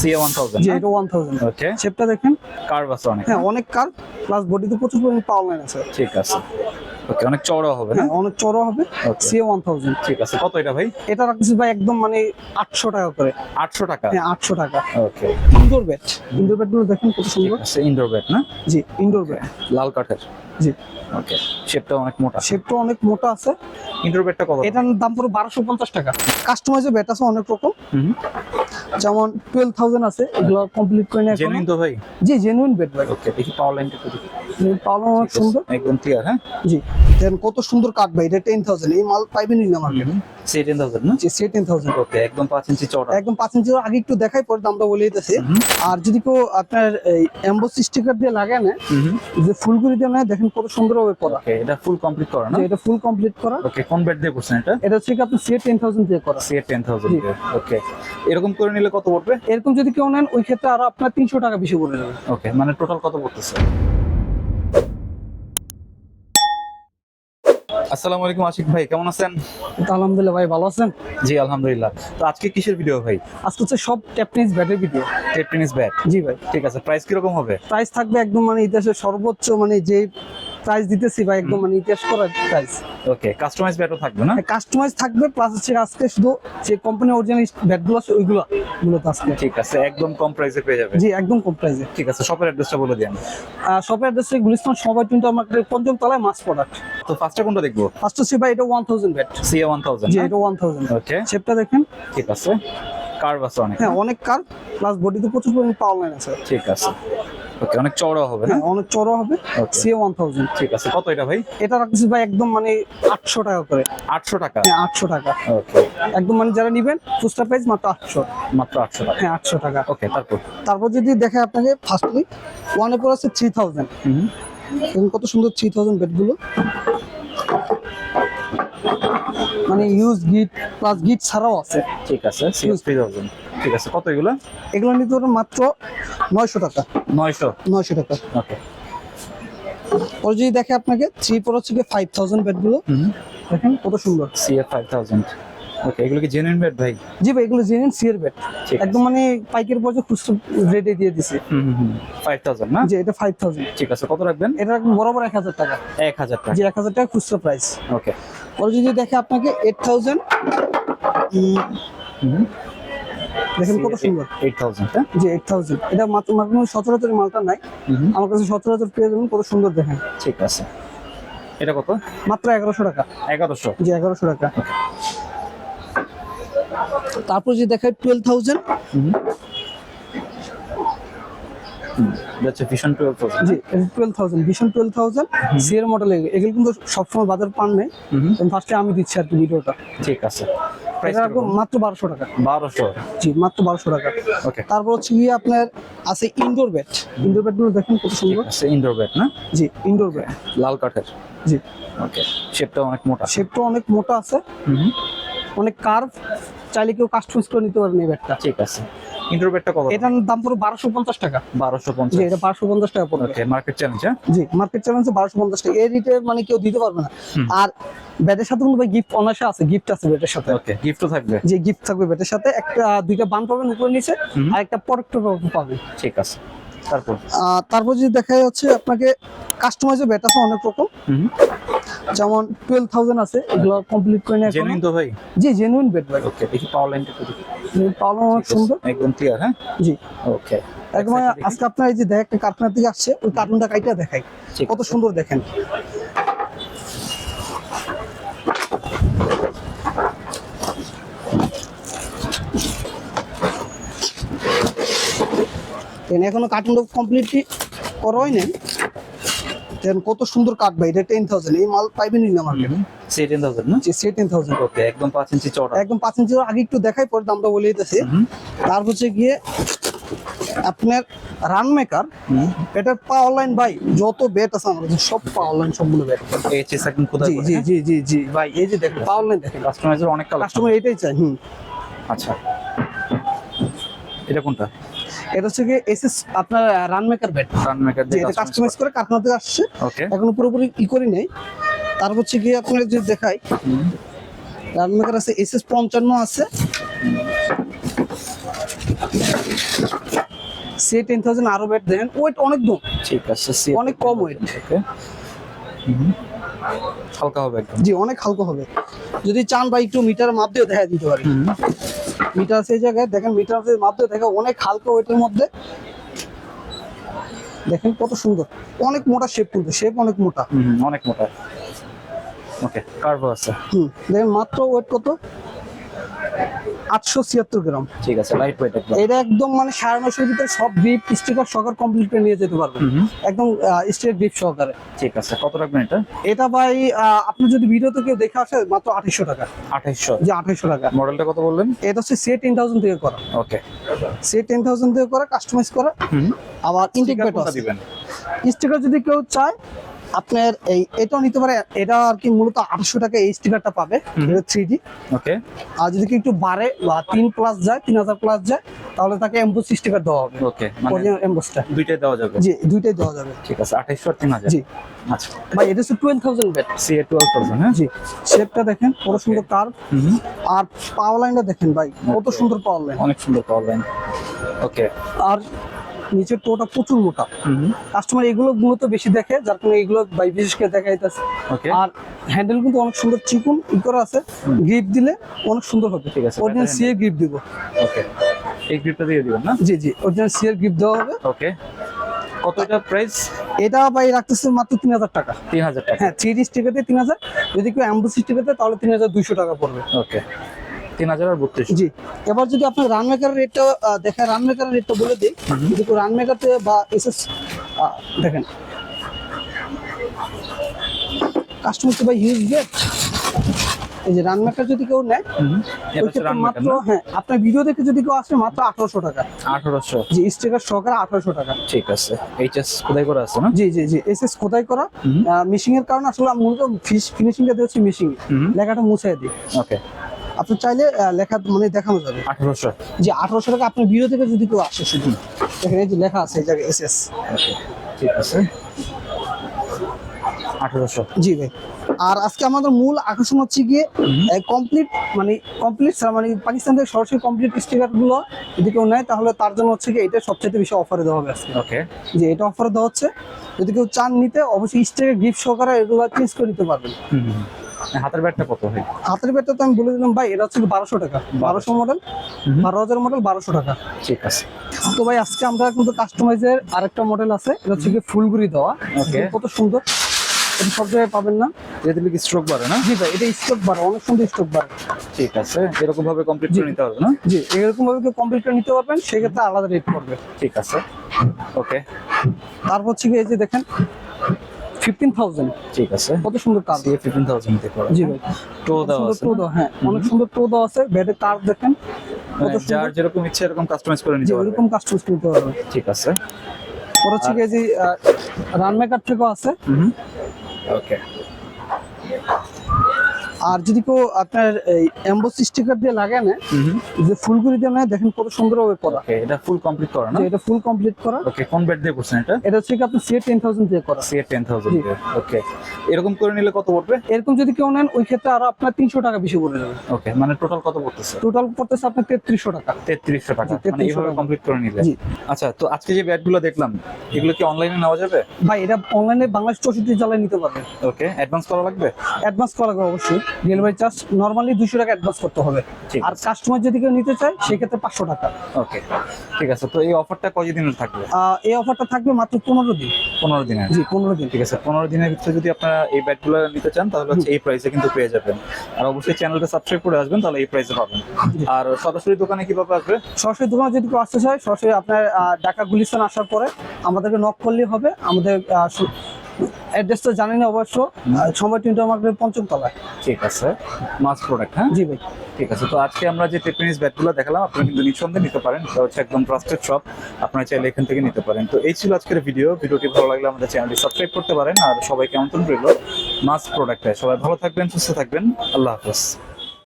CA1000 জি এটা 1000 ওকে শেপটা দেখেন কার্ভ আছে অনেক হ্যাঁ অনেক কার্ভ প্লাস বডিতে প্রচুর পরিমাণে পাওয়ার লাইন আছে ঠিক আছে ওকে অনেক চওড়া হবে না হ্যাঁ অনেক চড়া হবে Okay. CA1000 ঠিক আছে কত এটা ভাই এটা রাখতেছি ভাই একদম মানে 800 টাকা করে 800 টাকা হ্যাঁ 800 টাকা ওকে ইনডোর বেড গুলো দেখেন কত ঠিক সুন্দর আছে ইনডোর বেড না জি ইনডোর বেড লাল কাঠের জি ওকে শেপটা অনেক মোটা শেপটা অনেক মোটা আছে ইনডোর বেডটা কত এটার দাম পুরো 1250 টাকা কাস্টমাইজের বেড আছে অনেক রকম হুম যেমন 12000 আছে এগুলো কমপ্লিট করে নিয়ে জেনুইন তো ভাই জি জেনুইন বেড ভাই ওকে দেখি পাওয়ার লাইনটা একটু দেখি পাওয়ার অনেক সুন্দর একদম ক্লিয়ার হ্যাঁ জি দেন কত সুন্দর কাট ভাই এটা 10000 এই মাল পাইবেনই না মার্কেটে CA1000 না জি সে 10000 ওকে একদম 5 ইঞ্চি চওড়া একদম 5 ইঞ্চির আগে একটু দেখাই পরে দামটা বলে দিতেছি আর যদি কেউ আপনার এই এমবোস স্টিকার দিয়ে লাগায় না যে ফুলগুলি দিয়ে নেয় দেখেন কত সুন্দর হবে করা ওকে এটা ফুল কমপ্লিট করা না যে এটা ফুল কমপ্লিট করা ওকে কোন বেড দিয়ে করছেন এটা এটা হচ্ছে কি আপনি সে 10000 দিয়ে করা CA10000 ওকে এরকম করে নিলে কত পড়বে এরকম যদি কেউ নেন ওই ক্ষেত্রে আরো আপনার 300 টাকা বেশি পড়ে যাবে ওকে মানে টোটাল কত পড়তেছে আসসালামু আলাইকুম আশিক ভাই কেমন আছেন তো আলহামদুলিল্লাহ ভাই ভালো আছেন জি আলহামদুলিল্লাহ তো আজকে কিসের ভিডিও ভাই আজকে হচ্ছে সব টেপনিস ব্যাটের ভিডিও টেনিস ব্যাট জি ভাই ঠিক আছে প্রাইস কিরকম হবে প্রাইস থাকবে একদম মানে ইতিহাসের সর্বোচ্চ মানে যে প্রাইস দিতেছি ভাই একদম মানে ইতিহাস করা প্রাইস ওকে কাস্টমাইজ ব্যাটও থাকবে না কাস্টমাইজ থাকবে প্লাস হচ্ছে আজকে শুধু যে কোম্পানি অরিজিনাল ব্যাটগুলো আছে ওইগুলো মূলত আজকে ঠিক আছে একদম কম প্রাইসে পেয়ে যাবে জি একদম কম প্রাইসে ঠিক আছে শপের অ্যাড্রেসটা বলে দিন শপের অ্যাড্রেসে গুলিস্তান সবাই কিন্তু আমাদের পঞ্চম তলায় মাস প্রোডাক্ট তো ফার্স্টে কোনটা দেখবো ফার্স্ট হচ্ছে ভাই এটা 1000 ব্যাট CA1000 জি এটা 1000 ওকে শেপটা দেখেন ঠিক আছে কার্ভ আছে অনেক হ্যাঁ অনেক কার্ভ প্লাস বডিতে প্রচুর পরিমাণে পাওয়ার লাইন আছে ঠিক আছে ওকে অনেক চওড়া হবে না হ্যাঁ অনেক চড়া হবে Okay. CA1000 ঠিক আছে কত এটা ভাই এটা রাখতেছি ভাই একদম মানে 800 টাকা করে 800 টাকা হ্যাঁ 800 টাকা ওকে একদম মানে যারা নেবেন খুচরা প্রাইস মাত্র 800 মাত্র 800 টাকা হ্যাঁ 800 টাকা ওকে তারপর তারপর যদি দেখে আপনাকে ফার্স্টলি ওয়ানের পর আছে 3000 দেখুন কত সুন্দর 3000 বেডগুলো মানে ইউজ গিট প্লাস গিট ছাড়াও আছে ঠিক আছে CA3000 ঠিক আছে কত এগুলো এগুলো নিতে পারবেন মাত্র 900 টাকা 900 টাকা ওকে পরে যদি দেখে আপনাকে 3 পর হচ্ছে 5000 বেডগুলো দেখেন কত সুন্দর CA5000 ওকে এগুলো কি জেনুইন বেড ভাই জি ভাই এগুলো জেনুইন সিয়ার বেড ঠিক একদম মানে পাইকারি পর্যায়ে খুচরা রেটে দিয়ে দিছে 5000 না যে এটা 5000 ঠিক আছে কত রাখবেন এটা রাখবেন বরাবর 1000 টাকা 1000 টাকা যে 1000 টাকা খুচরা প্রাইস ওকে পরে যদি দেখে আপনাকে 8000 দেখেন কত সুন্দর 8000 হ্যাঁ যে 8000 এটা মাত্র সচরাচর মালটা নাই আমার কাছে সচরাচর পেয়ে যাবেন কত সুন্দর দেখেন ঠিক আছে এটা কত মাত্র 1100 টাকা 1100 জি 1100 টাকা তারপর যদি দেখায় 12000 যাচ্ছে ভিশন 12000 জি 12000 ভিশন 12000 সিআর মডেল এগুলো কিন্তু সবসময় বাজার পান নেই ফার্স্টে আমি দিচ্ছি আর কি ভিডিওটা ঠিক আছে প্রাইস এটা মাত্র 1200 টাকা 1200 জি মাত্র 1200 টাকা ওকে তারপর হচ্ছে গিয়ে আপনার আছে ইনডোর বেডগুলো দেখেন কত সুন্দর আছে ইনডোর বেড না জি ইনডোর বেড লাল কাঠের জি ওকে শেপটা অনেক মোটা শেপটা অনেক মোটা আছে অনেক কার্ভ চাইলে কেউ কাস্টমাইজ করে নিতে পারেন এই ব্যাটটা ঠিক আছে ইনডোর বেডটা কত এটার দাম পুরো 1250 টাকা 1250 জি এটা 1250 টাকা পড়বে ওকে মার্কেট চ্যালেঞ্জ হ্যাঁ জি মার্কেট চ্যালেঞ্জে 1250 টাকা এই রেটে মানে কেউ দিতে পারবে না আর ব্যাটের সাথে কিন্তু ভাই গিফট অনায়াসে আছে গিফট আছে ব্যাটের সাথে ওকে গিফটও থাকবে যে গিফট থাকবে ব্যাটের সাথে একটা দুইটা বান পাবেন উপরে নিচে আর একটা প্রোটেক্টর পাবেন ঠিক আছে তারপর তারপর যদি দেখা যাচ্ছে আপনাকে কাস্টমাইজের ব্যাট আছে অনেক রকম যেমন 12000 আছে এগুলো কমপ্লিট করে নিয়ে জেনুইন তো ভাই জি জেনুইন ব্যাট ভাই ওকে দেখি পাওয়ার লাইনটা একটু দেখি পাওয়ার অনেক সুন্দর একদম ক্লিয়ার হ্যাঁ জি ওকে একদম আজকে আপনার এই যে দেখ একটা কার্টুন থেকে আসছে ওই কার্টুনটা কাইটা দেখাই ঠিক কত সুন্দর দেখেন এখনো কার্টুনটা কমপ্লিটলি করাই নেই দেন কত সুন্দর কাট ভাই এটা 10000 এই মাল পাইবেনই না মার্কেটে CA10000 না যে সে 10000 ওকে একদম 5 ইঞ্চি চওড়া একদম 5 ইঞ্চির আগে একটু দেখাই পরে দামটা বলে দিতেছি তারপর হচ্ছে গিয়ে আপনার রান মেকার এটার পাওয়ার লাইন ভাই যত বেট আছে আমাদের সব পাওয়ার লাইন সবগুলো বেট এইচএস এখন কোথায় জি জি জি জি জি ভাই এই যে দেখেন পাওয়ার লাইন দেখেন কাস্টমাইজের অনেক কালার কাস্টমার এটাই চাই আচ্ছা এটা কোনটা এটা হচ্ছে কি এসএস আপনার run maker bat run maker যে দিয়ে এটা কাস্টমাইজ করে কারখানা থেকে আসছে ওকে এখনো পুরোপুরি ই করি নাই তারপর হচ্ছে গিয়ে আপনার যে দেখাই রান মেকার আছে এসএস 55 আছে CA10000 আরো ব্যাট দেখেন, ওয়েট অনেক দম, ঠিক আছে, অনেক কম weight। ওকে, হালকা হবে একদম। জি অনেক হালকা হবে। যদি চান ভাই একটু মিটার মাপ দিয়ে দেখা দিতে পারি, মিটার সেই জায়গায় দেখেন, মিটার মাপ দিয়ে দেখা, অনেক হালকা ওয়েটের মধ্যে দেখেন কত সুন্দর, অনেক মোটা শেপ, কিন্তু শেপ অনেক মোটা। অনেক মোটা। ওকে, কার্ভ আছে। দেখেন মাত্র ওয়েট কত, 876 গ্রাম। ঠিক আছে, লাইট ওয়েট একদম। এটা একদম মানে 950 ভিতরে সব গ্রিপ স্টিকার সহকারে কমপ্লিট করে নিয়ে যেতে পারবেন, একদম স্টিকার গ্রিপ সহকারে। ঠিক আছে, কত রাখবেন এটা? এটা ভাই আপনি যদি ভিডিওতে কেউ দেখে আসে মাত্র 2800 টাকা। 2800? জি 2800 টাকা। মডেলটা কত বললেন? এটা হচ্ছে CA10000 থেকে করা। ওকে, CA10000 থেকে করা, কাস্টমাইজ করা। আবার ইনটেক ব্যাট আছে। দিবেন স্টিকার যদি কেউ চায় আপনার এটাও নিতে পারে, এটা আর কি মূলত 800 টাকা এই স্টিকারটা পাবে, এটা 3D। ওকে, আর যদি কেউ একটু বাড়ে বা 3 প্লাস যায়, 3000 প্লাস যায়, তাহলে তাকে এমবোস স্টিকার দেওয়া হবে। ওকে, মানে অরিজিনাল এমবোসটা দুইটাই দেওয়া যাবে? জি দুইটাই দেওয়া যাবে। ঠিক আছে, 2800 আর 3000। জি আচ্ছা ভাই, এটা হচ্ছে 12000 ব্যাট। CA12000। হ্যাঁ, জি শেপটা দেখেন কত সুন্দর কার্ভ, আর পাওয়ার লাইনটা দেখেন ভাই কত সুন্দর পাওয়ার লাইন, অনেক সুন্দর পাওয়ার লাইন। ওকে, আর নিচের টোটা প্রচুর মোটা। কাস্টমার এগুলো মূলত বেশি দেখে, যার কারণে এগুলো ভাই বিশেষ করে দেখাইতেছে। ওকে, আর হ্যান্ডেল কিন্তু অনেক সুন্দর চিকন করা আছে, গ্রিপ দিলে অনেক সুন্দর হবে। ঠিক আছে, অরিজিনাল সিএ গ্রিপ দিব। ওকে, এই গ্রিপটা দিয়ে দিবেন না? জি জি অরিজিনাল সিএ গ্রিপ দেওয়া হবে। ওকে, কত এটা প্রাইস? এটা ভাই রাখতেছে মাত্র 3000 টাকা। 3000 টাকা? হ্যাঁ 3D স্টিকার দিয়ে 3000, যদি কেউ অ্যাম্বুস স্টিকার দেয় তাহলে 3200 টাকা পড়বে। ওকে, 3000 আর 3200। জি এবার যদি আপনার রান মেকারের রেটটা দেখেন, রান মেকারের রেটটা বলে দিই। যদি কেউ রান মেকারতে বা এসএস দেখেন, কাস্টমার তো ভাই হিউজ গেট, এই যে রান মেকার যদি কেউ নেয় ওই ক্ষেত্রে মাত্র, হ্যাঁ আপনার ভিডিও দেখে যদি কেউ আসে মাত্র 1800 টাকা। 1800? জি স্টিকার সহকারে 1800 টাকা। ঠিক আছে, এইচএস খোদাই করা আছে না? জি জি জি এসএস খোদাই করা। মিশিং এর কারণে আসলে মূলত ফিনিশিংটা দিচ্ছি মিশিং, লেখাটা মুছাই দিই। ওকে, আপনি চাইলে লেখা মানে দেখানো যাবে। 1800? জি 1800 টাকা। আপনার ভিডিও থেকে যদি কেউ আসে শুধু দেখেন, এই যে লেখা আছে এই জায়গায় এসএস। ওকে, ঠিক আছে, 1800। জি ভাই। আর আজকে আমাদের মূল আকর্ষণ হচ্ছে গিয়ে কমপ্লিট মানে পাকিস্তান থেকে সরাসরি কমপ্লিট স্টিকার গুলো যদি কেউ নেয় তাহলে তার জন্য হচ্ছে কি এটা সবচেয়ে বেশি অফারে দেওয়া হবে আজকে। ওকে, যে এটা অফারে দেওয়া হচ্ছে, যদি কেউ চান নিতে অবশ্যই স্টিকার গিফট সহকারে এগুলো চেঞ্জ করে নিতে পারবেন। হাতের ব্যাটটা কত হয়? হাতের ব্যাটটা তো আমি বলে দিলাম ভাই, এটা হচ্ছে 1200 টাকা। 1200 মডেল, 12000 মডেল 1200 টাকা। ঠিক আছে। তো ভাই আজকে আমরা কিন্তু কাস্টমাইজের আরেকটা মডেল আছে, এটা হচ্ছে কি ফুলগুড়ি দেওয়া। ওকে, কত সুন্দর, এটা সব জায়গায় পাবেন না। এটা দিলে কি স্ট্রোক বাড়ে না? জি ভাই এটা স্টক বার, অনেক সুন্দর স্টক বার। ঠিক আছে, এরকম ভাবে কমপ্লিট করে নিতে হবে না? জি এরকম ভাবে কমপ্লিট করে নিতে পারবেন, সেক্ষেত্রে আলাদা রেট পড়বে। ঠিক আছে, ওকে। তারপর হচ্ছে কি এই যে দেখেন 15000। ঠিক আছে, কত সুন্দর কাজ। দিয়ে 15000 তে করা। জি ভাই টো দাও আছে? টো দাও, হ্যাঁ অনেক সুন্দর টো দাও আছে। ব্যাটের কাজ দেখেন কত সুন্দর, যার যেরকম ইচ্ছে এরকম কাস্টমাইজ করে নিতে পারবে। এরকম কাস্টমাইজ করতে পারবে। ঠিক আছে, ওর হচ্ছে কি এই যে রান মেকার থেকেও আছে। ওকে। আর যদি কেউ আপনার এই এমবোস স্টিকার দিয়ে লাগায় না, যে ফুলগুলি দিয়ে নেয় দেখেন কত সুন্দর ভাবে করা। ওকে, এটা ফুল কমপ্লিট করা না? যে এটা ফুল কমপ্লিট করা। ওকে, কোন ব্যাট দিয়ে করছেন এটা? এটা হচ্ছে কি আপনি CA10000 দিয়ে করা। CA10000 দিয়ে। ওকে, এরকম করে নিলে কত পড়বে? এরকম যদি কেউ নেন ওই ক্ষেত্রে আরো আপনার 300 টাকা বেশি পড়ে যাবে। ওকে, মানে টোটাল কত পড়তেছে? টোটাল পড়তেছে আপনার 3300 টাকা। 3300 টাকা, জি, 3300 মানে এইভাবে টাকা। কমপ্লিট করে নিলে। জি। আচ্ছা, তো আজকে যে ব্যাটগুলো দেখলাম এগুলো কি অনলাইনে নেওয়া যাবে? ভাই এটা অনলাইনে বাংলাদেশ 64 জেলায় নিতে পারবে। ওকে, অ্যাডভান্স করা লাগবে? অ্যাডভান্স করা লাগবে অবশ্যই। ডেলিভারি চার্জ নরমালি 200 টাকা অ্যাডভান্স করতে হবে। ঠিক আর কাস্টমার যদি কেউ নিতে চায় সেক্ষেত্রে 500 টাকা। ওকে, ঠিক আছে। তো এই অফারটা কয়দিনের থাকবে? এই অফারটা থাকবে মাত্র 15 দিন। 15 দিনের? জি 15 দিন। ঠিক আছে, 15 দিনের ভিতরে যদি আপনারা এই ব্যাটগুলো নিতে চান তাহলে হচ্ছে এই প্রাইসে কিন্তু পেয়ে যাবেন। আর অবশ্যই চ্যানেলটা সাবস্ক্রাইব করে আসবেন, তাহলে এই প্রাইসে পাবেন। আর সরাসরি দোকানে কিভাবে আসবে? সরাসরি দোকানে যদি কেউ আসতে চায় সরাসরি আপনার ঢাকা গুলিস্তান আসার পরে আমাদেরকে নক করলেই হবে। আমাদের অ্যাড্রেসটা জানি না অবশ্য, সময় 2 মার্কেটের 5ম তলায়। ঠিক আছে, মাস প্রোডাক্ট। হ্যাঁ জি ভাই। ঠিক আছে, তো আজকে আমরা যে টেকনিক্স ব্যাটগুলো দেখালাম আপনারা কিন্তু নিঃসন্দেহে নিতে পারেন। এটা হচ্ছে একদম ট্রাস্টেড শপ, আপনারা চাইলে এখান থেকে নিতে পারেন। তো এই ছিল আজকের ভিডিওটি ভালো লাগলে আমাদের চ্যানেলটি সাবস্ক্রাইব করতে পারেন। আর সবাইকে আমন্ত্রণ রইল মাস প্রোডাক্টে। সবাই ভালো থাকবেন, সুস্থ থাকবেন, আল্লাহ হাফেজ।